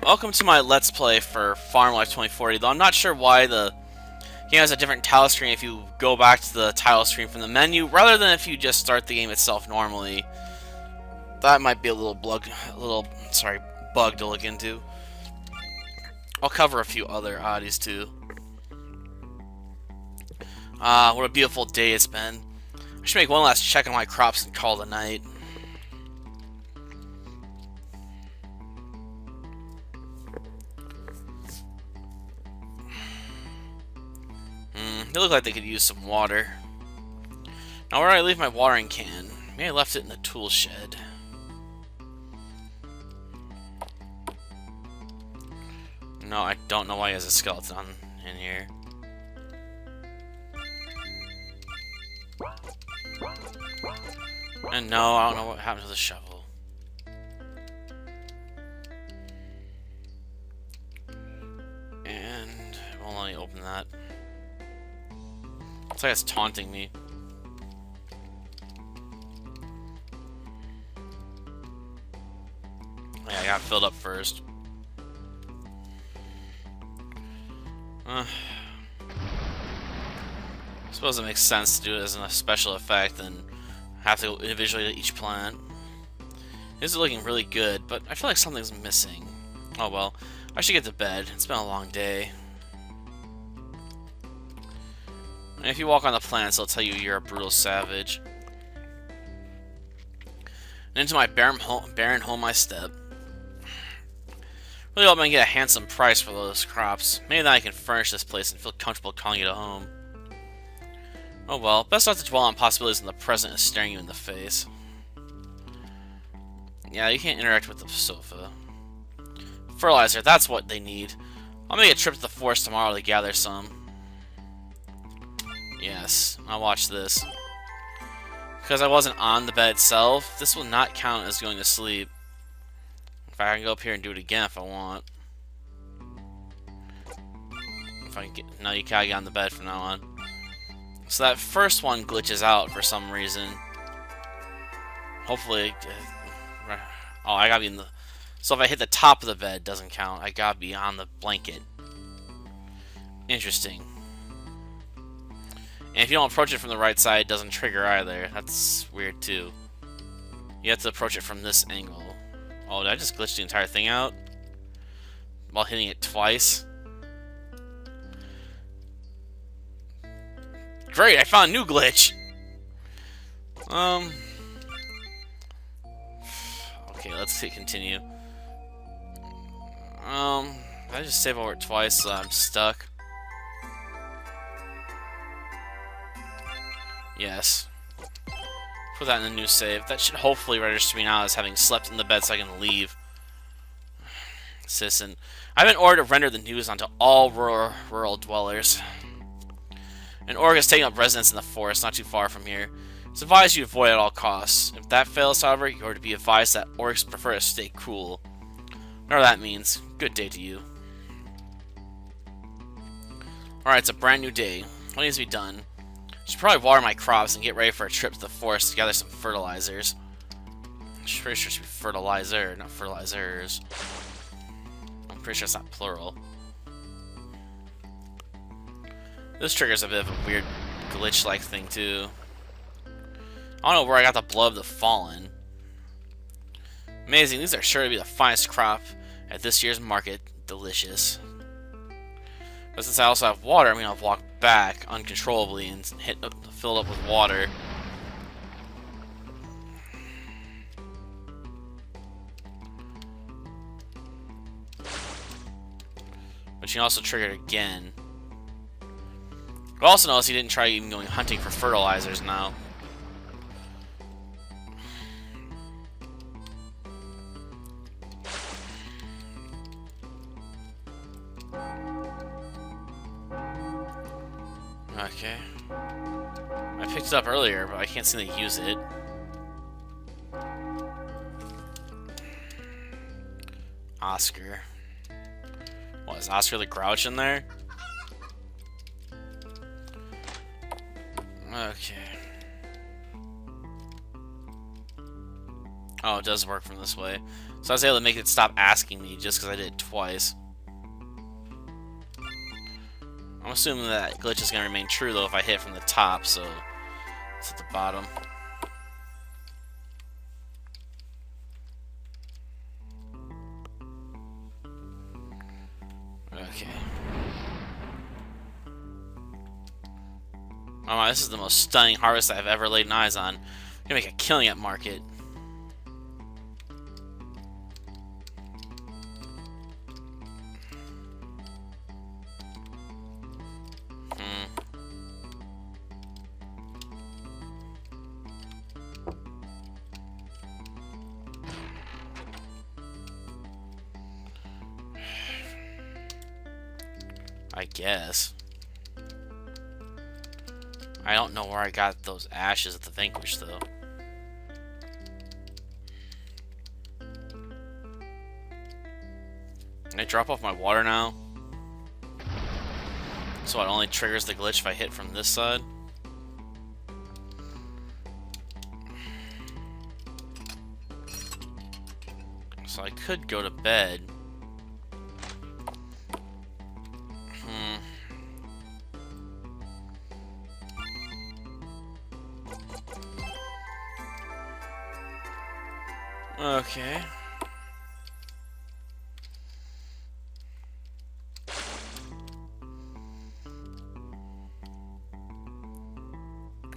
Welcome to my Let's Play for Farm Life 2040, though I'm not sure why the game has a different tile screen if you go back to the tile screen from the menu, rather than if you just start the game itself normally. That might be a little bug to look into. I'll cover a few other oddities too. What a beautiful day it's been. I should make one last check on my crops and call it a night. They look like they could use some water. Now, where do I leave my watering can? Maybe I left it in the tool shed. No, I don't know why he has a skeleton in here. And no, I don't know what happened to the shovel. And it won't let me open that. It's like it's taunting me. Yeah, I got filled up first. I suppose it makes sense to do it as a special effect and have to go individually to each plant. This is looking really good, but I feel like something's missing. Oh well, I should get to bed. It's been a long day. And if you walk on the plants, they'll tell you you're a brutal savage. And into my barren home I step. Really hope I can get a handsome price for those crops. Maybe then I can furnish this place and feel comfortable calling it a home. Oh well, best not to dwell on possibilities when the present is staring you in the face. Yeah, you can't interact with the sofa. Fertilizer, that's what they need. I'll make a trip to the forest tomorrow to gather some. Yes, I'll watch this. Because I wasn't on the bed itself, this will not count as going to sleep. In fact, I can go up here and do it again if I want. If I can get... No, you can't get on the bed from now on. So that first one glitches out for some reason. Hopefully... Oh, I gotta be in the... So if I hit the top of the bed, it doesn't count. I gotta be on the blanket. Interesting. And if you don't approach it from the right side, it doesn't trigger either. That's weird too. You have to approach it from this angle. Oh, did I just glitch the entire thing out? While hitting it twice? Great, I found a new glitch! Okay, let's continue. Did I just save over it twice so I'm stuck? Yes. Put that in the new save. That should hopefully register me now as having slept in the bed so I can leave. Citizen. I've been ordered to render the news onto all rural dwellers. An orc is taking up residence in the forest not too far from here. It's advised you avoid at all costs. If that fails, however, you are to be advised that orcs prefer to stay cool. Whatever that means. Good day to you. Alright, it's a brand new day. What needs to be done? I should probably water my crops and get ready for a trip to the forest to gather some fertilizers. I'm pretty sure it should be fertilizer, not fertilizers. I'm pretty sure it's not plural. This triggers a bit of a weird glitch-like thing too. I don't know where I got the blood of the fallen. Amazing, these are sure to be the finest crop at this year's market. Delicious. But since I also have water, I'm gonna walk back uncontrollably and fill it up with water. But you can also trigger it again. But also notice he didn't try even going hunting for fertilizers now. Okay. I picked it up earlier, but I can't seem to use it. Oscar. What, is Oscar the Grouch in there? Okay. Oh, it does work from this way. So I was able to make it stop asking me just because I did it twice. I'm assuming that glitch is going to remain true, though, if I hit from the top, so it's at the bottom. Okay. Oh my, this is the most stunning harvest I've ever laid eyes on. I'm going to make a killing at market. I guess. I don't know where I got those ashes at the Vanquish, though. Can I drop off my water now? So it only triggers the glitch if I hit from this side? So I could go to bed. Okay.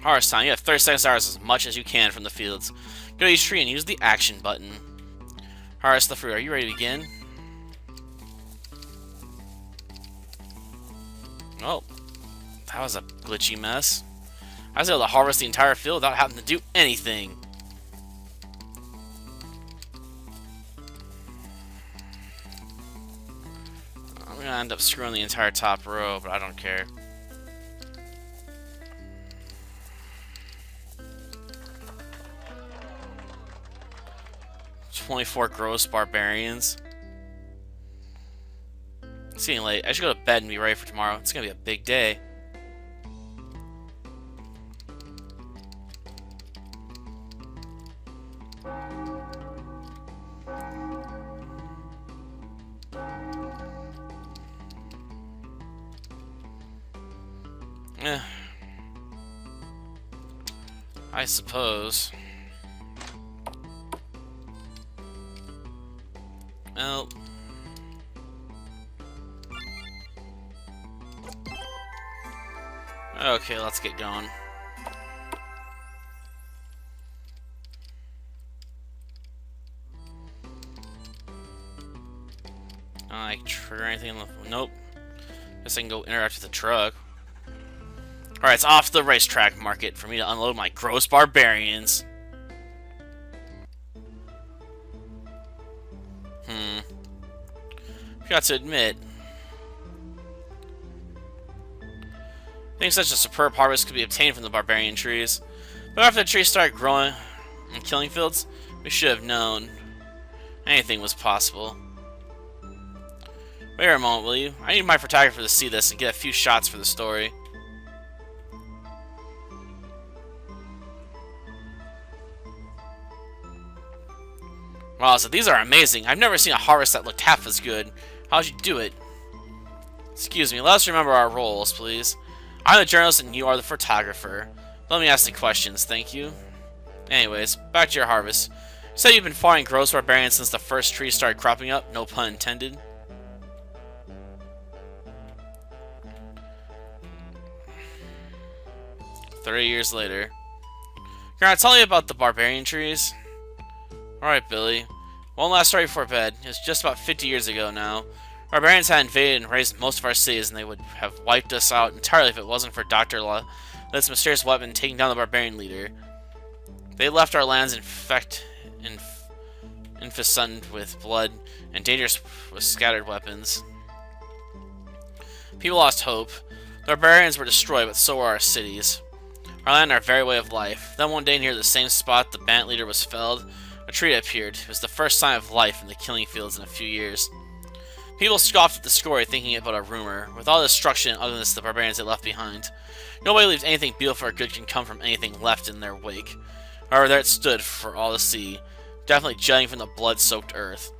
Harvest time. You have 30 seconds to harvest as much as you can from the fields. Go to each tree and use the action button. Harvest the fruit. Are you ready to begin? Oh, that was a glitchy mess. I was able to harvest the entire field without having to do anything. I'm gonna end up screwing the entire top row, but I don't care. "24 gross barbarians." It's getting late. I should go to bed and be ready for tomorrow. It's gonna be a big day. I suppose. Well. Okay, let's get going. I trigger anything in the... Nope. Guess I can go interact with the truck. Alright, it's off the racetrack market for me to unload my gross barbarians. Forgot to admit, I think such a superb harvest could be obtained from the barbarian trees. But after the trees started growing in killing fields, we should have known anything was possible. Wait a moment, will you? I need my photographer to see this and get a few shots for the story. Wow, so these are amazing. I've never seen a harvest that looked half as good. How'd you do it? Excuse me, let us remember our roles, please. I'm the journalist and you are the photographer. Let me ask the questions, thank you. Anyways, back to your harvest. You said you've been farming gross barbarians since the first trees started cropping up, no pun intended. "30 years later. Can I tell you about the barbarian trees?" Alright, Billy. One last story before bed. It was just about 50 years ago now. Barbarians had invaded and razed most of our cities, and they would have wiped us out entirely if it wasn't for Dr. This mysterious weapon taking down the barbarian leader. They left our lands infested with blood and dangerous with scattered weapons. People lost hope. The barbarians were destroyed, but so were our cities. Our land and our very way of life. Then one day near the same spot the bandit leader was felled, a tree appeared. It was the first sign of life in the killing fields in a few years. People scoffed at the story, thinking it about a rumor. With all the destruction and ugliness the barbarians had left behind, nobody believes anything beautiful or good can come from anything left in their wake. However, there it stood for all to see. definitely jutting from the blood-soaked earth.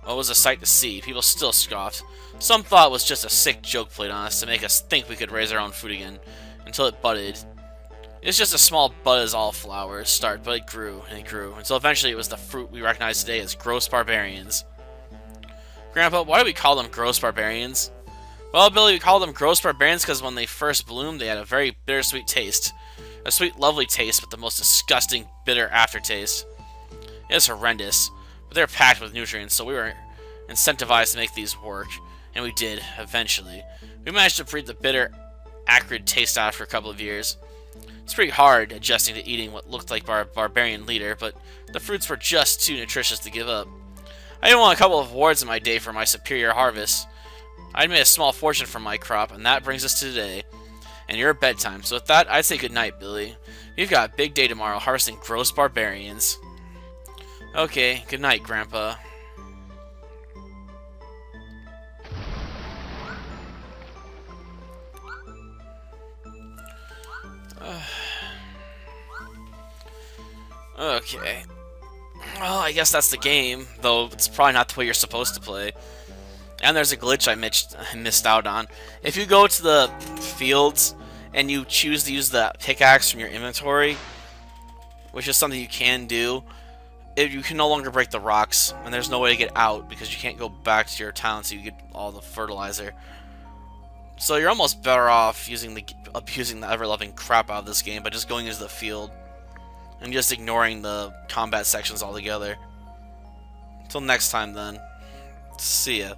Well, it was a sight to see. People still scoffed. Some thought it was just a sick joke played on us to make us think we could raise our own food again, until it budded. It's just a small bud as all flowers start, but it grew, and it grew, until eventually it was the fruit we recognize today as gross barbarians. Grandpa, why do we call them gross barbarians? Well, Billy, we call them gross barbarians because when they first bloomed, they had a very bittersweet taste. A sweet, lovely taste, but the most disgusting, bitter aftertaste. It was horrendous, but they were packed with nutrients, so we were incentivized to make these work, and we did, eventually. We managed to breed the bitter, acrid taste out for a couple of years. It's pretty hard adjusting to eating what looked like our barbarian leader, but the fruits were just too nutritious to give up. I even won a couple of awards in my day for my superior harvest. I'd made a small fortune from my crop, and that brings us to today. And your bedtime, so with that, I'd say goodnight, Billy. We've got a big day tomorrow, harvesting gross barbarians. Okay, good night, Grandpa. Okay. Well, I guess that's the game, though it's probably not the way you're supposed to play. And there's a glitch I missed out on. If you go to the fields and you choose to use the pickaxe from your inventory, which is something you can do, you can no longer break the rocks, and there's no way to get out because you can't go back to your town so you get all the fertilizer. So you're almost better off abusing the ever-loving crap out of this game by just going into the field and just ignoring the combat sections altogether. Until next time, then. See ya.